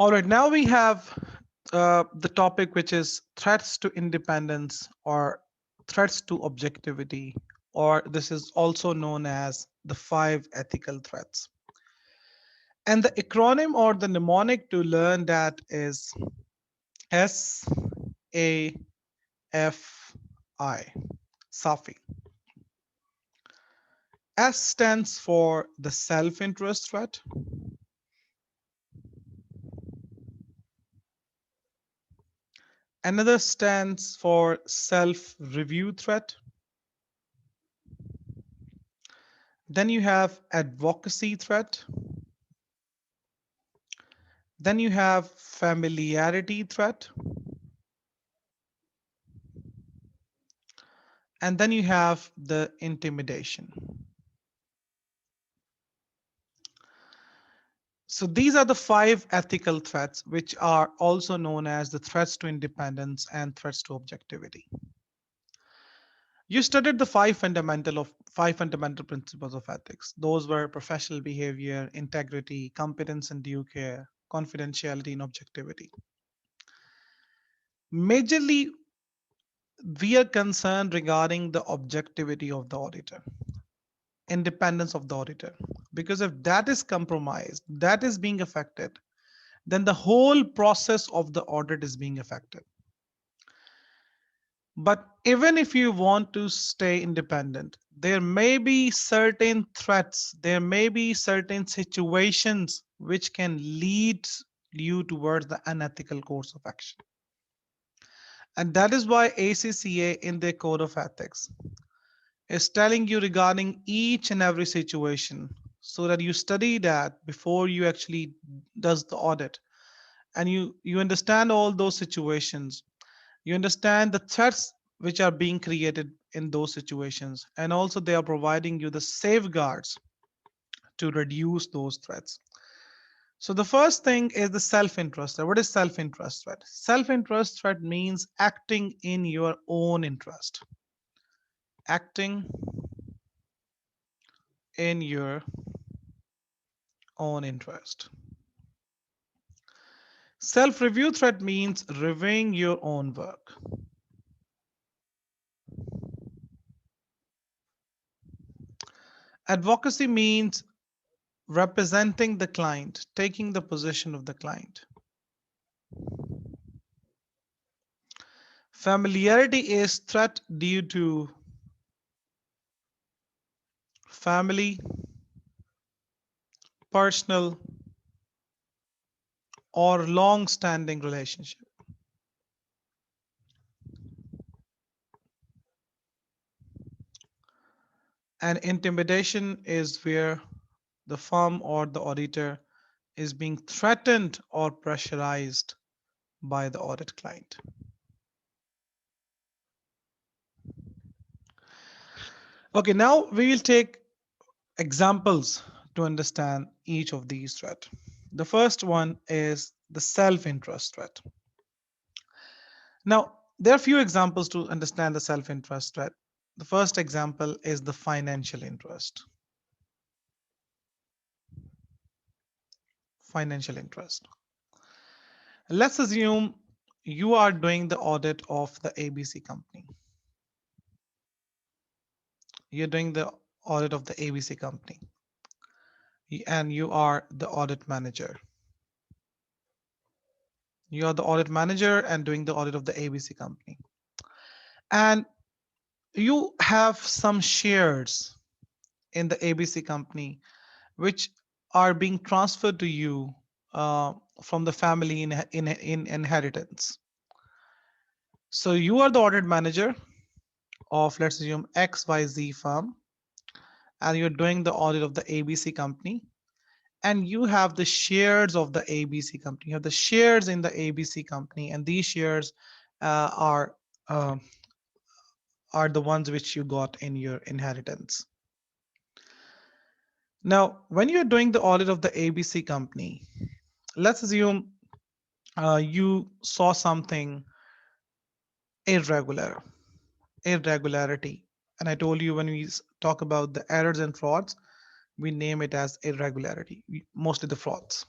All right, now we have the topic which is threats to independence or threats to objectivity, or this is also known as the five ethical threats. And the acronym or the mnemonic to learn that is SAFI, SAFI. S stands for the self-interest threat. Another stands for self-review threat. Then you have advocacy threat. Then you have familiarity threat. And then you have the intimidation. So these are the five ethical threats, which are also known as the threats to independence and threats to objectivity. You studied the five fundamental principles of ethics. Those were professional behavior, integrity, competence and due care, confidentiality, and objectivity. Majorly, we are concerned regarding the objectivity of the auditor, independence of the auditor. Because if that is compromised, that is being affected, then the whole process of the audit is being affected. But even if you want to stay independent, there may be certain threats, there may be certain situations which can lead you towards the unethical course of action. And that is why ACCA in their code of ethics is telling you regarding each and every situation so that you study that before you actually does the audit, and you understand all those situations, you understand the threats which are being created in those situations, and also they are providing you the safeguards to reduce those threats. So the first thing is the self-interest threat. What is self-interest threat? Self-interest threat means acting in your own interest. Acting in your own interest. Self-review threat means reviewing your own work. Advocacy means representing the client, taking the position of the client. Familiarity is threat due to family, personal, or long-standing relationship. And intimidation is where the firm or the auditor is being threatened or pressurized by the audit client. Okay, now we will take examples to understand each of these threats. The first one is the self-interest threat. Now, there are few examples to understand the self-interest threat. The first example is the financial interest. Financial interest. Let's assume you are doing the audit of the ABC company. You're doing the audit of the ABC company, and you are the audit manager. You are the audit manager and doing the audit of the ABC company. And you have some shares in the ABC company which are being transferred to you from the family in inheritance. So you are the audit manager of, let's assume, XYZ firm, and you're doing the audit of the ABC company, and you have the shares of the ABC company. You have the shares in the ABC company, and these shares uh, are uh, are the ones which you got in your inheritance. Now, when you're doing the audit of the ABC company, let's assume you saw something irregular, irregularity. And I told you when we talk about the errors and frauds, we name it as irregularity, mostly the frauds.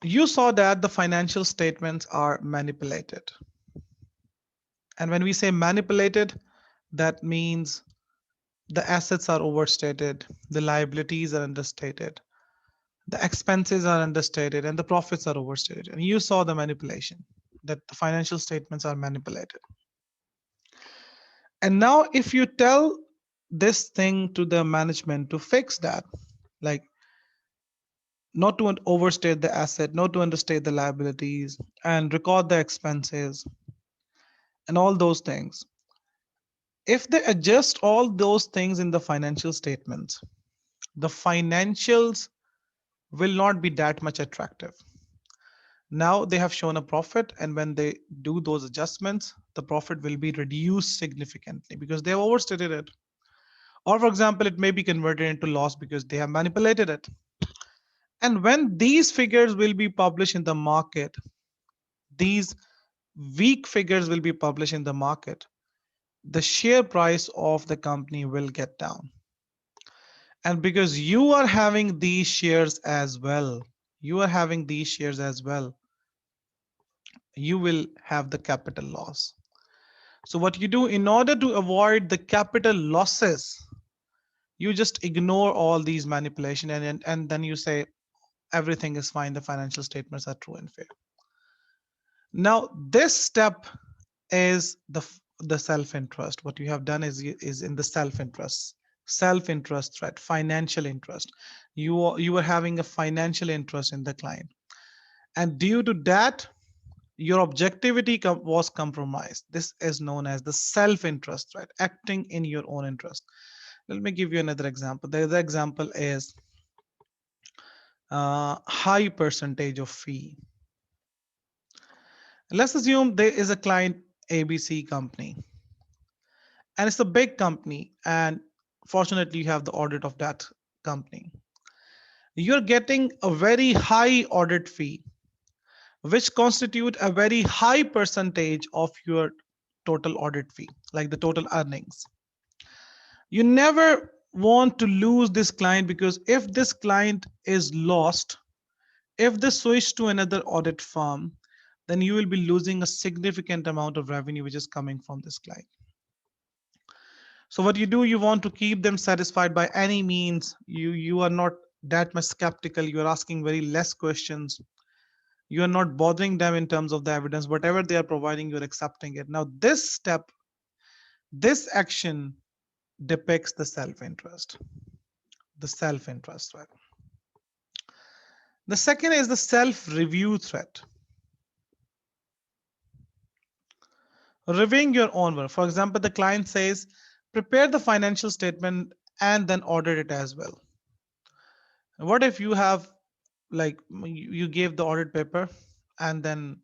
You saw that the financial statements are manipulated. And when we say manipulated, that means the assets are overstated, the liabilities are understated, the expenses are understated, and the profits are overstated. And you saw the manipulation, that the financial statements are manipulated. And now, if you tell this thing to the management to fix that, like not to overstate the asset, not to understate the liabilities, and record the expenses, and all those things. If they adjust all those things in the financial statements, the financials will not be that much attractive. Now they have shown a profit, and when they do those adjustments, the profit will be reduced significantly because they have overstated it. Or, for example, it may be converted into loss because they have manipulated it. And when these figures will be published in the market, these weak figures will be published in the market, the share price of the company will get down. And because you are having these shares as well, you are having these shares as well, you will have the capital loss. So what you do in order to avoid the capital losses, you just ignore all these manipulation, and then you say everything is fine, the financial statements are true and fair. Now this step is the self-interest. What you have done is in the self-interest threat, financial interest. You are having a financial interest in the client, and due to that your objectivity was compromised. This is known as the self-interest threat, acting in your own interest. Let me give you another example. The other example is high percentage of fee. Let's assume there is a client, ABC company, and it's a big company, and fortunately you have the audit of that company. You're getting a very high audit fee, which constitute a very high percentage of your total audit fee, like the total earnings. You never want to lose this client, because if this client is lost, if they switch to another audit firm, then you will be losing a significant amount of revenue which is coming from this client. So what you do, you want to keep them satisfied by any means. You are not that much skeptical. You are asking very less questions. You are not bothering them in terms of the evidence. Whatever they are providing, you're accepting it. Now this step, this action depicts the self-interest. The self-interest threat. The second is the self-review threat. Reviewing your own work. For example, the client says, prepare the financial statement and then audit it as well. What if you have, like, you gave the audit paper, and then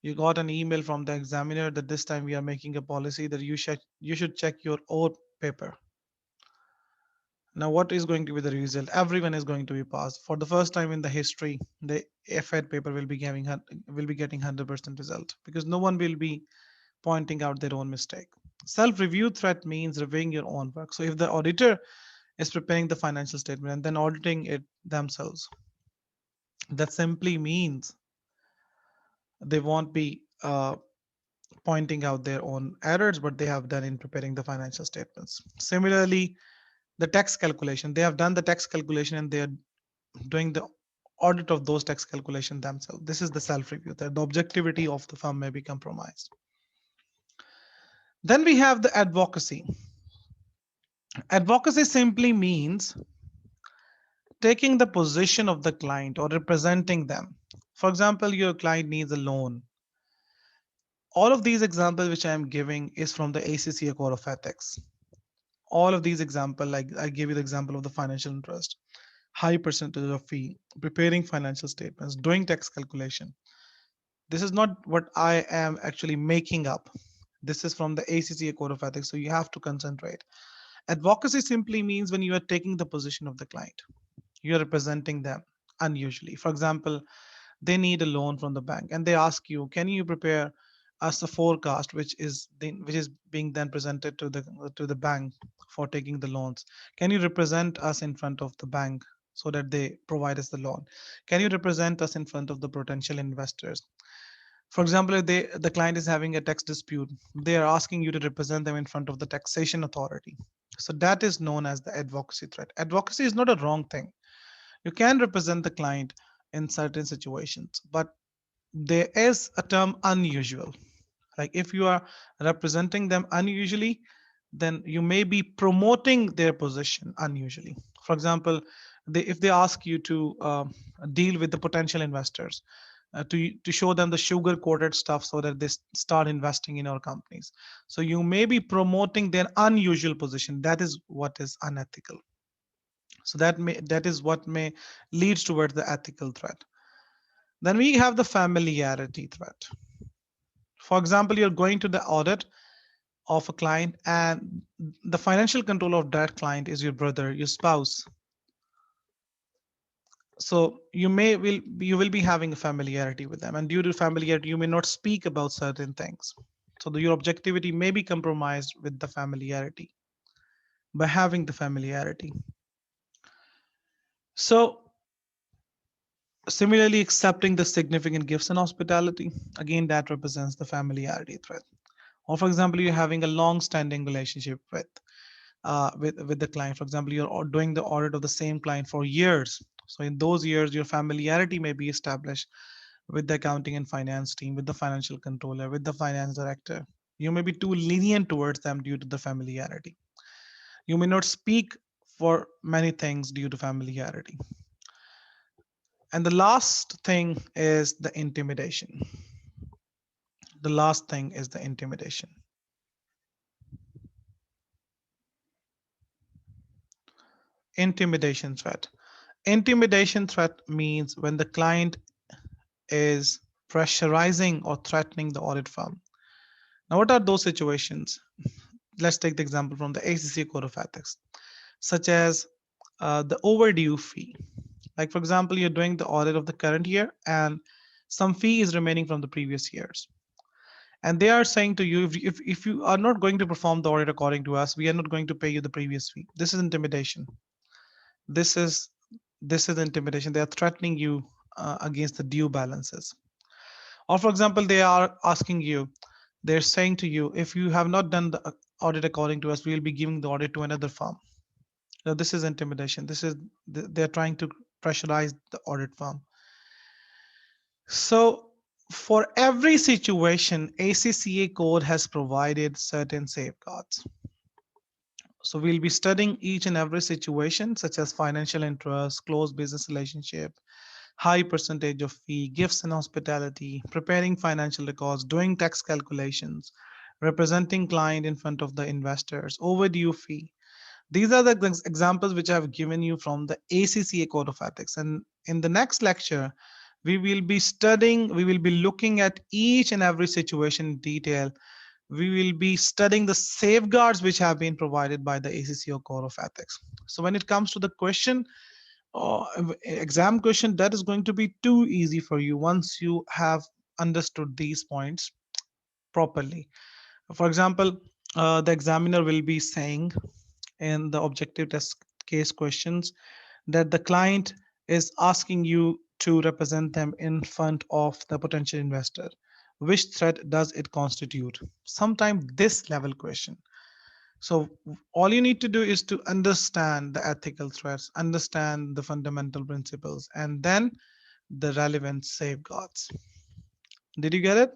you got an email from the examiner that this time we are making a policy that you should check your own paper. Now what is going to be the result? Everyone is going to be passed. For the first time in the history, the FED paper will be getting 100% result, because no one will be pointing out their own mistake. Self-review threat means reviewing your own work. So if the auditor is preparing the financial statement and then auditing it themselves, that simply means they won't be pointing out their own errors, but they have done in preparing the financial statements. Similarly, the tax calculation, they have done the tax calculation and they are doing the audit of those tax calculation themselves. This is the self-review, that the objectivity of the firm may be compromised. Then we have the advocacy. Advocacy simply means taking the position of the client or representing them. For example, your client needs a loan. All of these examples which I am giving is from the ACCA Code of Ethics. All of these examples, like I gave you the example of the financial interest, high percentage of fee, preparing financial statements, doing tax calculation. This is not what I am actually making up. This is from the ACCA Code of Ethics, so you have to concentrate. Advocacy simply means when you are taking the position of the client, you are representing them unusually. For example, they need a loan from the bank and they ask you, can you prepare us a forecast which is being then presented to the bank for taking the loans? Can you represent us in front of the bank so that they provide us the loan? Can you represent us in front of the potential investors? For example, if the client is having a tax dispute, they are asking you to represent them in front of the taxation authority. So that is known as the advocacy threat. Advocacy is not a wrong thing. You can represent the client in certain situations, but there is a term unusual. Like if you are representing them unusually, then you may be promoting their position unusually. For example, if they ask you to deal with the potential investors, to show them the sugar coated stuff so that they start investing in our companies, so you may be promoting their unusual position. That is what is unethical. So that is what may leads towards the ethical threat. Then we have the familiarity threat. For example, you're going to the audit of a client, and the financial control of that client is your brother, your spouse. So you will be having a familiarity with them, and due to familiarity you may not speak about certain things. So your objectivity may be compromised with the familiarity, by having the familiarity. So similarly, accepting the significant gifts and hospitality, again that represents the familiarity threat. Or for example, you're having a long-standing relationship with the client. For example, you're doing the audit of the same client for years. So in those years, your familiarity may be established with the accounting and finance team, with the financial controller, with the finance director. You may be too lenient towards them due to the familiarity. You may not speak for many things due to familiarity. And the last thing is the intimidation. The last thing is the intimidation. Intimidation threat. Intimidation threat means when the client is pressurizing or threatening the audit firm. Now, what are those situations? Let's take the example from the ACCA Code of Ethics, such as the overdue fee. Like, for example, you're doing the audit of the current year and some fee is remaining from the previous years. And they are saying to you, if you are not going to perform the audit according to us, we are not going to pay you the previous fee. This is intimidation. This is this is intimidation. They are threatening you against the due balances. Or for example, they are asking you, they're saying to you, if you have not done the audit according to us, we will be giving the audit to another firm. Now, this is intimidation. They're trying to pressurize the audit firm. So for every situation, ACCA code has provided certain safeguards. So we'll be studying each and every situation, such as financial interest, close business relationship, high percentage of fee, gifts and hospitality, preparing financial records, doing tax calculations, representing client in front of the investors, overdue fee. These are the examples which I've given you from the ACCA Code of Ethics. And in the next lecture, we will be looking at each and every situation in detail. We will be studying the safeguards which have been provided by the ACCA Code of Ethics. So when it comes to the question, uh, exam question, that is going to be too easy for you once you have understood these points properly. For example, the examiner will be saying in the objective test case questions that the client is asking you to represent them in front of the potential investor. Which threat does it constitute? Sometimes this level question. So all you need to do is to understand the ethical threats, understand the fundamental principles, and then the relevant safeguards. Did you get it?